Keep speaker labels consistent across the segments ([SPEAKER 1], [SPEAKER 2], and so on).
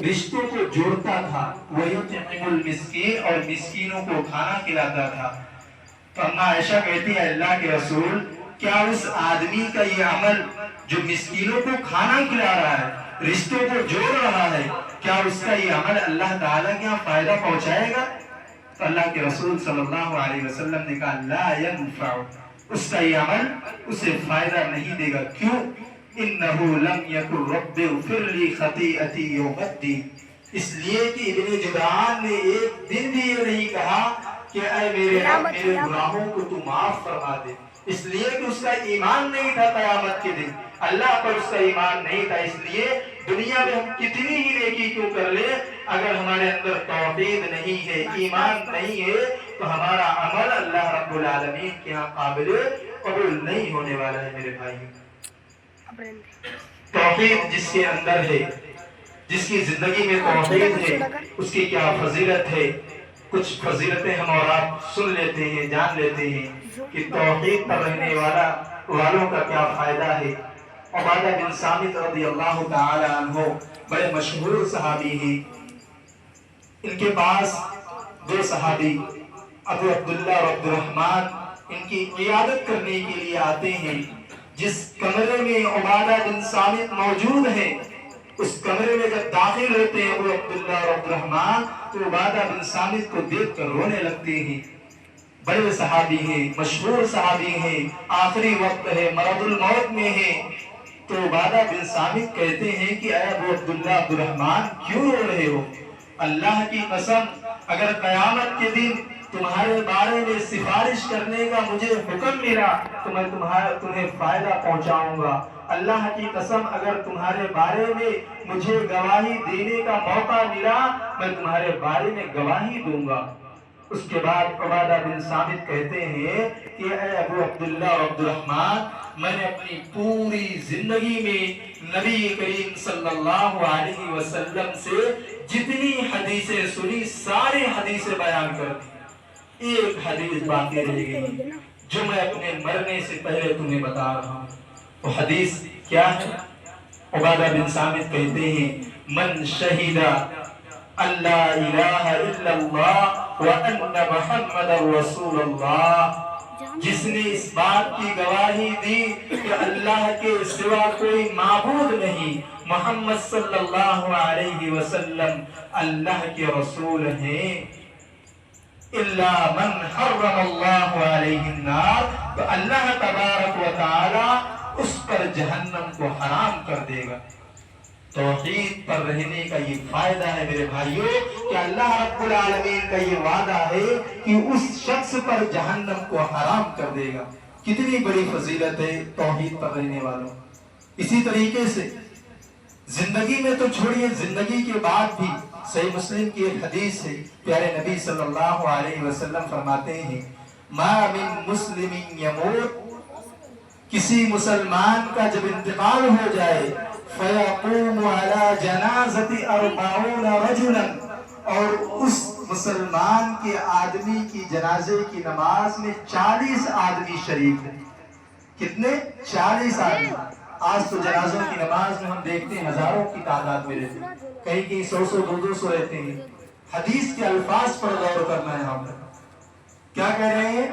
[SPEAKER 1] رشتوں کو جوڑتا تھا، وَيُطْعِمُ الْمِسْكِينَ، اور مسکینوں کو کھانا کھلاتا تھا۔ تو اما عائشہ کہتی ہے اللہ کے رسول کیا اس آدمی کا یہ عمل جو مسکینوں کو کھانا کھلا رہا ہے، رشتوں کو جوڑ رہا ہے، کیا اس کا یہ عمل اللہ تعالیٰ کے یہاں فائدہ پہنچائے گا؟ تو اللہ کے رسول صلی اللہ علیہ وسلم نے کہا لا ينفع، اس کا یہ عمل اسے فائدہ نہیں دے گا۔ کیوں؟ انہو لم یکن رب اغفر لی خطیئتی یوم الدین، اس لیے کہ ابن جدعان نے ایک دن بھی یہ نہیں کہا کہ اے میرے رب میرے گناہوں کو تو معاف فرما دے، اس لیے کہ اس کا ایمان نہیں تھا قیامت کے دن، اللہ پر اس کا ایمان نہیں تھا۔ اس لیے دنیا میں ہم کتنی ہی نیکی کیوں کر لیں، اگر ہمارے اندر توحید نہیں ہے، ایمان نہیں ہے، تو ہمارا عمل اللہ رب العالمین کے ہاں قابل قبول نہیں ہونے والا ہے۔ میرے بھائی، توحید جس کے اندر ہے، جس کی زندگی میں توحید ہے، اس کی کیا فضیلت ہے۔ کچھ فضیلتیں ہم اور آپ سن لیتے ہیں، جان لیتے ہیں کہ توحید پر رہنے والوں کا کیا فائدہ ہے۔ عبادہ بن صامت رضی اللہ تعالی عنہ بڑے مشہور صحابی ہیں۔ ان کے پاس دو صحابی ابو عبداللہ اور عبد الرحمن ان کی عیادت کرنے کے لیے آتے ہیں۔ جس کمرے میں عبادہ بن صامت موجود ہیں، اس کمرے میں جب داخل ہوتے ہیں ابو عبداللہ اور عبد الرحمن، تو عبادہ بن صامت کو دیکھ کر رونے لگتے ہیں۔ بڑے صحابی ہیں، مشہور صحابی ہیں، آخری وقت ہے، مرض الموت میں ہیں۔ تو عبادہ بن صامت کہتے ہیں کہ اے ابو عبداللہ عبد الرحمن کیوں رو رہے ہو؟ اللہ کی قسم اگر قیامت کے دن تمہارے بارے میں سفارش کرنے کا مجھے حکم ملا تو میں تمہیں فائدہ پہنچاؤں گا۔ اللہ کی قسم اگر تمہارے بارے میں مجھے گواہی دینے کا موقع ملا میں تمہارے بارے میں گواہی دوں گا۔ اس کے بعد عبادہ بن صامت کہتے ہیں کہ اے ابو عبداللہ اور عبد الرحمن، میں نے اپنی پوری زندگی میں نبی کریم صلی اللہ علیہ وسلم سے جتنی حدیثیں سنی ساری حدیثیں بیان کر دی، ایک حدیث باقی رہ گئی جو میں اپنے مرنے سے پہلے تمہیں بتا رہا ہوں۔ وہ حدیث کیا ہے؟ عبادہ بن صامت کہتے ہیں من شہد اللہ الہ الا اللہ وان محمد رسول اللہ، جس نے اس بات کی گواہی دی کہ اللہ کے سوا کوئی معبود نہیں، محمد صلی اللہ علیہ وسلم اللہ کے رسول ہیں، الا من حرم اللہ علیہ النار، تو اللہ تبارک و تعالی اس پر جہنم کو حرام کر دے گا۔ توحید پر رہنے کا یہ فائدہ ہے میرے بھائیوں کہ اللہ رب العالمین کا یہ وعدہ ہے کہ اس شخص پر جہنم کو حرام کر دے گا۔ کتنی بڑی فضیلت ہے توحید پر رہنے والوں۔ اسی طریقے سے زندگی میں تو چھوڑیے، زندگی کے بعد بھی صحیح مسلم کی ایک حدیث ہے، پیارے نبی صلی اللہ علیہ وسلم فرماتے ہیں ما من مسلم یموت، کسی مسلمان کا جب انتقال ہو جائے فَيَقُومُ عَلَى جَنَازَةِ 40 رَجُلًا، اور اس مسلمان کے آدمی کی جنازے کی نماز میں 40 آدمی شریک ہیں۔ کتنے؟ 40 آدمی۔ آج تو جنازوں کی نماز میں ہم دیکھتے ہیں ہزاروں کی تعداد میں رہتے ہیں، کہیں کہیں 100 200 رہتے ہیں۔ حدیث کے الفاظ پر غور کرنا ہے ہم نے، کیا کہہ رہے ہیں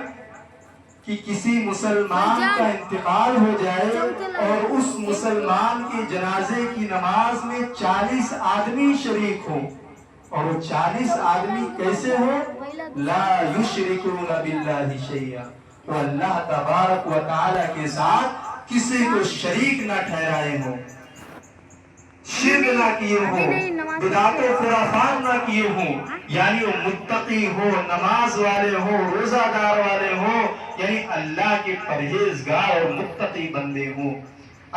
[SPEAKER 1] کہ کسی مسلمان کا انتقال ہو جائے اور اس مسلمان کے جنازے کی نماز میں 40 آدمی شریک ہوں، اور وہ 40 آدمی کیسے ہوں؟ لا یشرکون باللہ شیئا، وہ اللہ تبارک و تعالی کے ساتھ کسی کو شریک نہ ٹھہرائے ہوں، شرک نہ کیے ہوں، بدعت و خرافات نہ کیے ہوں، یعنی وہ متقی ہو، نماز والے ہو، روزہ دار والے ہو، یعنی اللہ کے پرہیزگار اور متقی بندے ہوں۔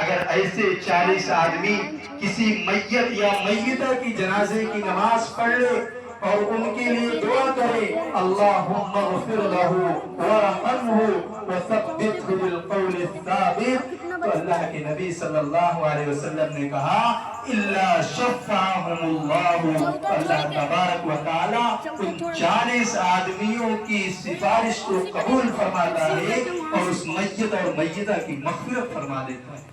[SPEAKER 1] اگر ایسے 40 آدمی کسی میت یا میتہ کی جنازے کی نماز پڑھ لے اور ان کے لیے دعا کرے اللہم اغفر لہو ورحمہ وثبتہ بالقول الثابت، تو اللہ کے نبی صلی اللہ علیہ وسلم نے کہا الا شفعہم اللہ، اللہ تبارک و تعالی ان 40 آدمیوں کی سفارش کو قبول فرماتا ہے اور اس میت اور میتہ کی مغفرت فرما دیتا ہے۔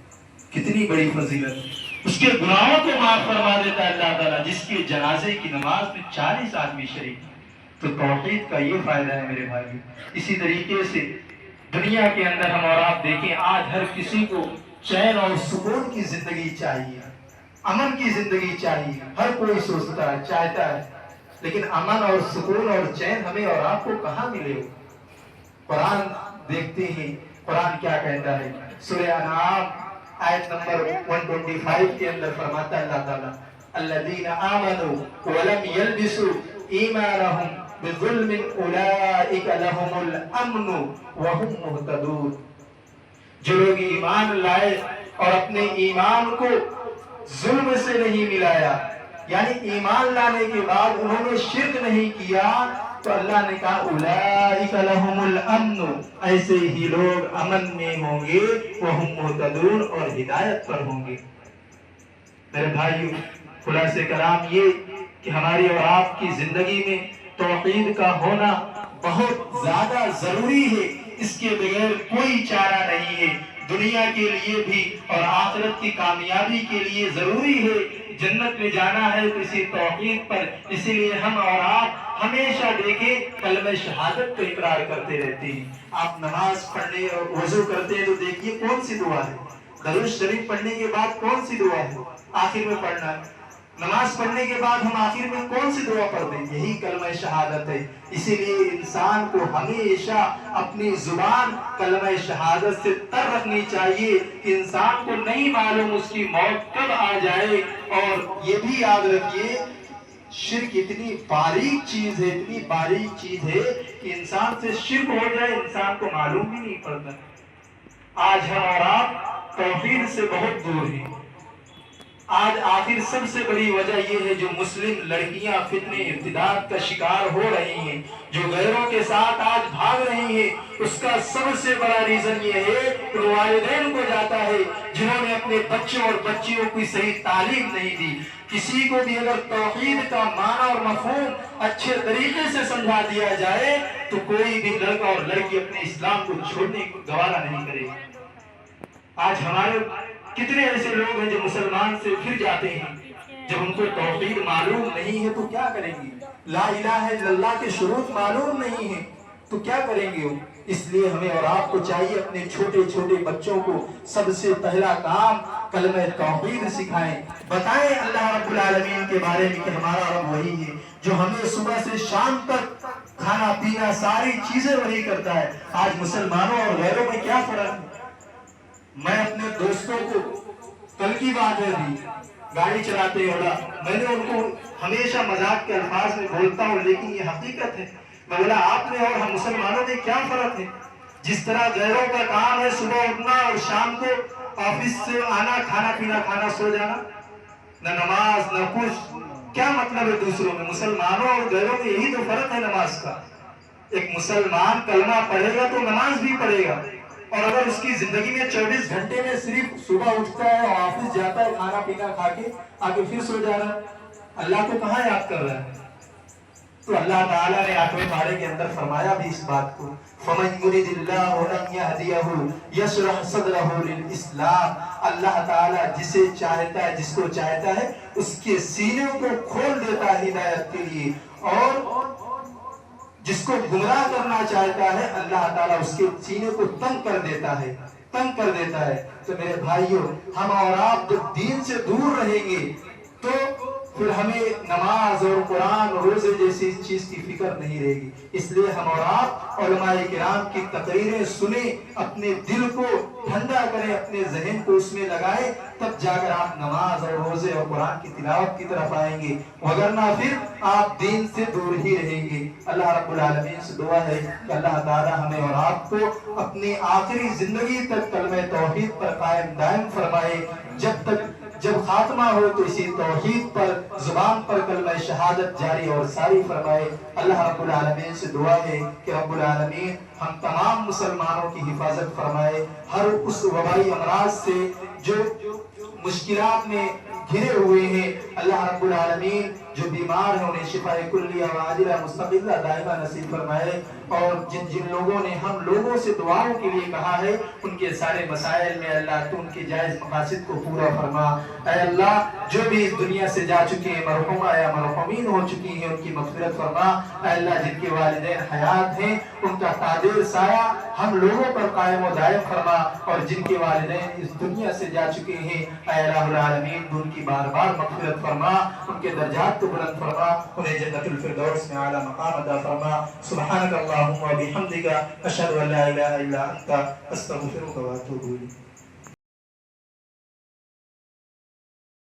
[SPEAKER 1] کتنی بڑی فضیلت ہے۔ اس کے گناہوں کو معاف فرما دیتا ہے اللہ تعالیٰ، جس کے جنازے کی نماز میں 40 آدمی شریک۔ تو توحید کا یہ فائدہ ہے میرے بھائی۔ اسی طریقے سے دنیا کے اندر ہم اور آپ دیکھیں، آج ہر کسی کو چین اور سکون کی زندگی چاہیے، امن کی زندگی چاہیے، ہر کوئی سوچتا ہے، چاہتا ہے، لیکن امن اور سکون اور چین ہمیں اور آپ کو کہاں ملے ہو؟ قرآن دیکھتے ہیں، قرآن کیا کہتا ہے؟ سورہ انعام آیت نمبر 125 کے اندر فرماتا ہے اللہ تعالیٰ، الذین آمنوا ولم یلبسوا ایمانہم بظلم اولئک لہم الامن وہم مہتدون۔ جو لوگ ایمان لائے اور اپنے ایمان کو ظلم سے نہیں ملایا، یعنی ایمان لانے کے بعد انہوں نے شرک نہیں کیا، تو اللہ نے کہا اولئک لہم الامن، ایسے ہی لوگ امن میں ہوں گے، وہم مہتدون، اور ہدایت پر ہوں گے۔ میرے بھائیو، خلاصہ کلام یہ کہ ہماری اور آپ کی زندگی میں توحید کا ہونا بہت زیادہ ضروری ہے، اس کے بغیر کوئی چارہ نہیں ہے۔ دنیا کے لیے بھی اور آخرت کی کامیابی کے لیے ضروری ہے۔ جنت میں جانا ہے تو اسی توحید پر، اسی لیے ہم اور آپ ہمیشہ دیکھیں کلمہ شہادت کو اقرار کرتے رہتے ہیں۔ آپ نماز پڑھنے اور وضو کرتے ہیں تو دیکھیے کون سی دعا ہے، درود شریف پڑھنے کے بعد کون سی دعا ہے آخر میں پڑھنا ہے۔ نماز پڑھنے کے بعد ہم آخر میں کون سی دعا پڑھتے ہیں؟ یہی کلمہ شہادت ہے۔ اسی لیے انسان کو ہمیشہ اپنی زبان کلمہ شہادت سے تر رکھنی چاہیے کہ انسان کو نہیں معلوم اس کی موت کب آ جائے۔ اور یہ بھی یاد رکھیے، شرک اتنی باریک چیز ہے، اتنی باریک چیز ہے کہ انسان سے شرک ہو جائے انسان کو معلوم بھی نہیں پڑتا۔ آج ہم اور آپ توحید سے بہت دور ہیں۔ آج آخر سب سے بڑی وجہ یہ ہے جو مسلم لڑکیاں فتنے ارتداد کا شکار ہو رہی ہیں، جو غیروں کے ساتھ آج بھاگ رہی ہیں، اس کا سب سے بڑا ریزن یہ ہے کہ والدین کو جاتا ہے جنہوں نے اپنے بچوں اور بچیوں کو صحیح تعلیم نہیں دی۔ کسی کو بھی اگر توحید کا معنی اور مفہوم اچھے طریقے سے سمجھا دیا جائے تو کوئی بھی لڑکا اور لڑکی اپنے اسلام کو چھوڑنے کو گوارا نہیں کرے گا۔ آج ہمارے کتنے ایسے لوگ ہیں جو مسلمان سے پھر جاتے ہیں، جب ان کو توحید معلوم نہیں ہے تو کیا کریں گے؟ لا الہ الا اللہ کے شروط معلوم نہیں ہے تو کیا کریں گے وہ؟ اس لیے ہمیں اور آپ کو چاہیے اپنے چھوٹے چھوٹے بچوں کو سب سے پہلا کام کلمہ توحید سکھائیں، بتائیں اللہ رب العالمین کے بارے میں کہ ہمارا رب وہی ہے جو ہمیں صبح سے شام تک کھانا پینا ساری چیزیں وہی کرتا ہے۔ آج مسلمانوں اور غیروں میں کیا فرق ہے؟ میں اپنے دوستوں کو کل کی بات ہے بھی گاڑی چلاتے ہوئے میں نے ان کو ہمیشہ مذاق کے الفاظ میں بولتا ہوں، لیکن یہ حقیقت ہے۔ میں بولا آپ میں اور ہم مسلمانوں میں کیا فرق ہے؟ جس طرح غیروں کا کام ہے صبح اٹھنا اور شام کو آفس سے آنا، کھانا پینا کھانا سو جانا، نہ نماز نہ کچھ، کیا مطلب ہے دوسروں میں؟ مسلمانوں اور غیروں میں یہی تو فرق ہے نماز کا۔ ایک مسلمان کلمہ پڑھے گا تو نماز بھی پڑھے گا، اور اگر اس کی زندگی میں 24 گھنٹے میں صرف صبح اٹھتا ہے اور آفس جاتا ہے، کھانا پینا کھا کے آگے پھر سو جا رہا ہے، اللہ کو کہاں یاد کر رہا ہے؟ تو اللہ تعالیٰ نے 8ویں پارے کے اندر فرمایا بھی اس بات کو، فَمَن يُرِدِ اللَّهُ أَن يَهْدِيَهُ يَشْرَحْ صَدْرَهُ لِلْإِسْلَامِ، اللہ تعالیٰ جسے چاہتا ہے، جس کو چاہتا ہے اس کے سینے کو کھول دیتا ہے ہدایت کے لیے، اور جس کو گمراہ کرنا چاہتا ہے اللہ تعالیٰ اس کے سینے کو تنگ کر دیتا ہے، تنگ کر دیتا ہے۔ تو میرے بھائیوں، ہم اور آپ جب دین سے دور رہیں گے تو پھر ہمیں نماز اور قرآن اور روزے جیسی چیز کی فکر نہیں رہے گی۔ اس لیے ہم اور آپ علماء کرام کی تقریریں سنیں، اپنے دل کو ٹھنڈا کریں، اپنے ذہن کو اس میں لگائیں، تب جا کر آپ نماز اور روزے اور قرآن کی تلاوت کی طرف آئیں گے، وگرنہ پھر آپ دین سے دور ہی رہیں گے۔ اللہ رب العالمین سے دعا ہے کہ اللہ تعالی ہمیں اور آپ کو اپنی آخری زندگی تک کلمہ توحید پر قائم دائم فرمائے، جب خاتمہ ہو تو اسی توحید پر زبان پر کلمہ شہادت جاری اور ساری فرمائے۔ اللہ رب العالمین سے دعا ہے کہ رب العالمین ہم تمام مسلمانوں کی حفاظت فرمائے، ہر اس وبائی امراض سے جو مشکلات میں گھرے ہوئے ہیں۔ اللہ رب العالمین جو بیمار ہیں انہیں شفاء کلیہ و عاجلہ مستقلہ دائمہ نصیب فرمائے، اور جن جن لوگوں نے ہم لوگوں سے دعاؤں کے لیے کہا ہے ان کے سارے مسائل میں اللہ تو ان کے جائز مقاصد کو پورا فرما۔ اے اللہ جو بھی اس دنیا سے جا چکے ہیں، مرحومہ یا مرحومین ہو چکی ہیں، ان کی مغفرت فرما۔ اے اللہ جن کے والدین حیات ہیں ان کا قادر سایہ ہم لوگوں پر قائم و دائم فرما، اور جن کے والدین اس دنیا سے جا چکے ہیں اے الہ العالمین ان کی بار بار مغفرت فرما، ان کے درجات کو بلند فرما، انہیں جنت الفردوس میں اعلیٰ مقام عطا فرما۔ سبحانک اللہم و بحمدک اشہد ان لا الہ الا انت استغفرک و اتوب الیک۔